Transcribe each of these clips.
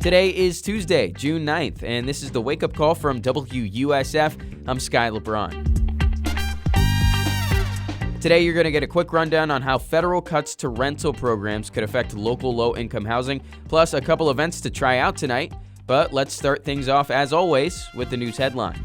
Today is Tuesday, June 9th, and this is the Wake Up Call from WUSF. I'm Sky LeBron. Today, you're going to get a quick rundown on how federal cuts to rental programs could affect local low-income housing, plus a couple events to try out tonight. But let's start things off, as always, with the news headlines.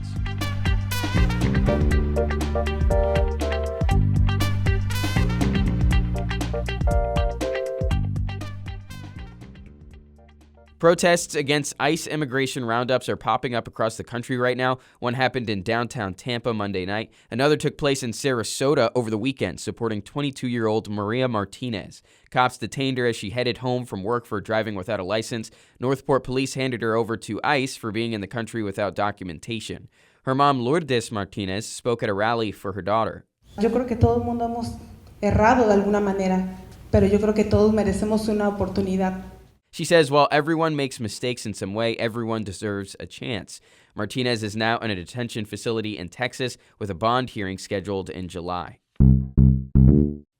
Protests against ICE immigration roundups are popping up across the country right now. One happened in downtown Tampa Monday night. Another took place in Sarasota over the weekend, supporting 22-year-old Maria Martinez. Cops detained her as she headed home from work for driving without a license. Northport police handed her over to ICE for being in the country without documentation. Her mom, Lourdes Martinez, spoke at a rally for her daughter. Yo creo que todo el mundo hemos errado de alguna manera, pero yo creo que todos merecemos una oportunidad. She says while everyone makes mistakes in some way, everyone deserves a chance. Martinez is now in a detention facility in Texas with a bond hearing scheduled in July.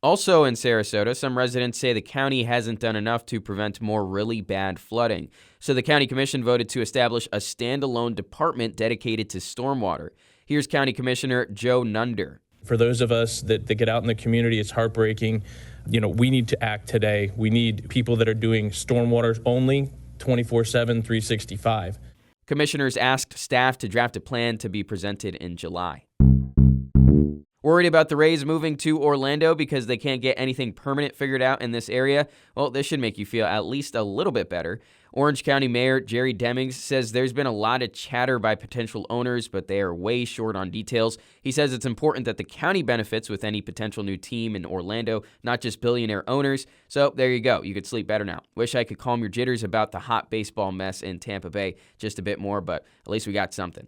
Also in Sarasota, some residents say the county hasn't done enough to prevent more really bad flooding. So the county commission voted to establish a standalone department dedicated to stormwater. Here's County Commissioner Joe Nunder. For those of us that get out in the community, it's heartbreaking. We need to act today. We need people that are doing stormwater only 24/7, 365. Commissioners asked staff to draft a plan to be presented in July. Worried about the Rays moving to Orlando because they can't get anything permanent figured out in this area? Well, this should make you feel at least a little bit better. Orange County Mayor Jerry Demings says there's been a lot of chatter by potential owners, but they are way short on details. He says it's important that the county benefits with any potential new team in Orlando, not just billionaire owners. So there you go. You could sleep better now. Wish I could calm your jitters about the hot baseball mess in Tampa Bay just a bit more, but at least we got something.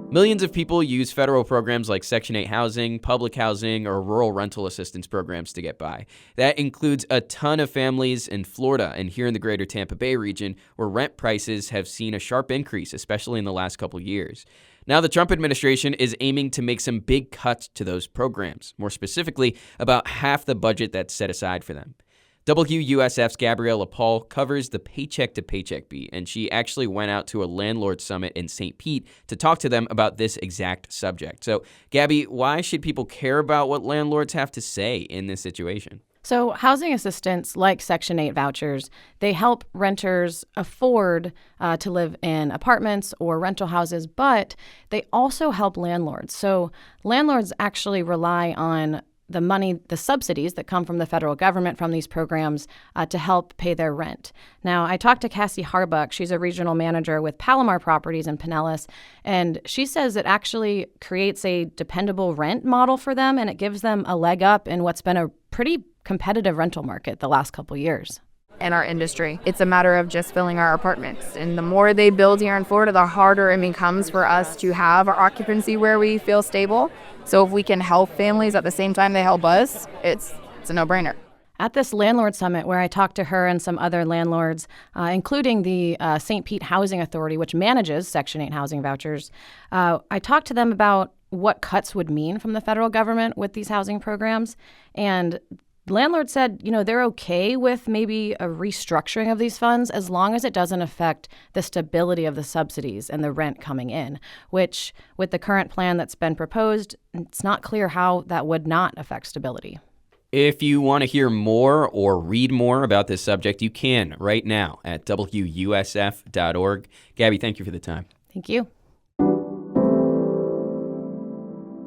Millions of people use federal programs like Section 8 housing, public housing, or rural rental assistance programs to get by. That includes a ton of families in Florida and here in the greater Tampa Bay region, where rent prices have seen a sharp increase, especially in the last couple years. Now, the Trump administration is aiming to make some big cuts to those programs, more specifically, about half the budget that's set aside for them. WUSF's Gabriella Paul covers the paycheck-to-paycheck beat, and she actually went out to a landlord summit in St. Pete to talk to them about this exact subject. So, Gabby, why should people care about what landlords have to say in this situation? So housing assistance, like Section 8 vouchers, they help renters afford to live in apartments or rental houses, but they also help landlords. So landlords actually rely on the money, the subsidies that come from the federal government from these programs to help pay their rent. Now, I talked to Cassie Harbuck. She's a regional manager with Palomar Properties in Pinellas, and she says it actually creates a dependable rent model for them, and it gives them a leg up in what's been a pretty competitive rental market the last couple years. In our industry, it's a matter of just filling our apartments. And the more they build here in Florida, the harder it becomes for us to have our occupancy where we feel stable. So if we can help families at the same time they help us, it's a no-brainer. At this landlord summit where I talked to her and some other landlords, including the St. Pete Housing Authority, which manages Section 8 housing vouchers, I talked to them about what cuts would mean from the federal government with these housing programs. And landlords said, they're okay with maybe a restructuring of these funds as long as it doesn't affect the stability of the subsidies and the rent coming in, which with the current plan that's been proposed, it's not clear how that would not affect stability. If you want to hear more or read more about this subject, you can right now at WUSF.org. Gabby, thank you for the time. Thank you.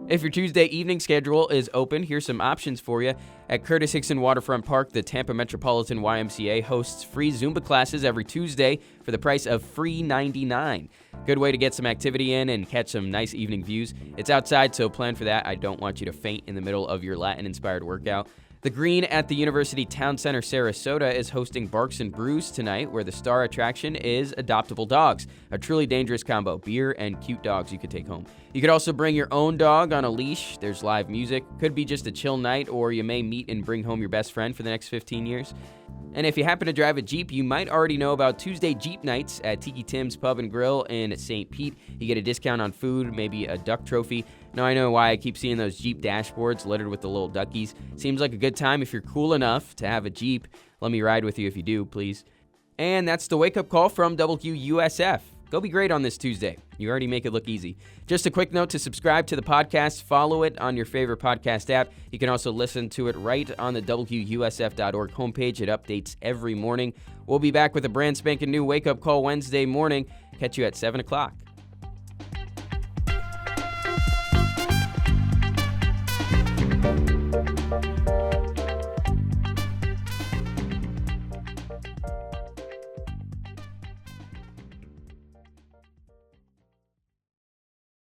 If your Tuesday evening schedule is open, here's some options for you. At Curtis Hickson Waterfront Park, the Tampa Metropolitan YMCA hosts free Zumba classes every Tuesday for the price of free $99. Good way to get some activity in and catch some nice evening views. It's outside, so plan for that. I don't want you to faint in the middle of your Latin-inspired workout. The Green at the University Town Center Sarasota is hosting Barks and Brews tonight, where the star attraction is adoptable dogs, a truly dangerous combo, beer and cute dogs you could take home. You could also bring your own dog on a leash. There's live music. Could be just a chill night, or you may meet and bring home your best friend for the next 15 years. And if you happen to drive a Jeep, you might already know about Tuesday Jeep Nights at Tiki Tim's Pub and Grill in St. Pete. You get a discount on food, maybe a duck trophy. Now I know why I keep seeing those Jeep dashboards littered with the little duckies. Seems like a good time if you're cool enough to have a Jeep. Let me ride with you if you do, please. And that's the wake-up call from WUSF. Go be great on this Tuesday. You already make it look easy. Just a quick note to subscribe to the podcast. Follow it on your favorite podcast app. You can also listen to it right on the WUSF.org homepage. It updates every morning. We'll be back with a brand spanking new wake-up call Wednesday morning. Catch you at 7 o'clock.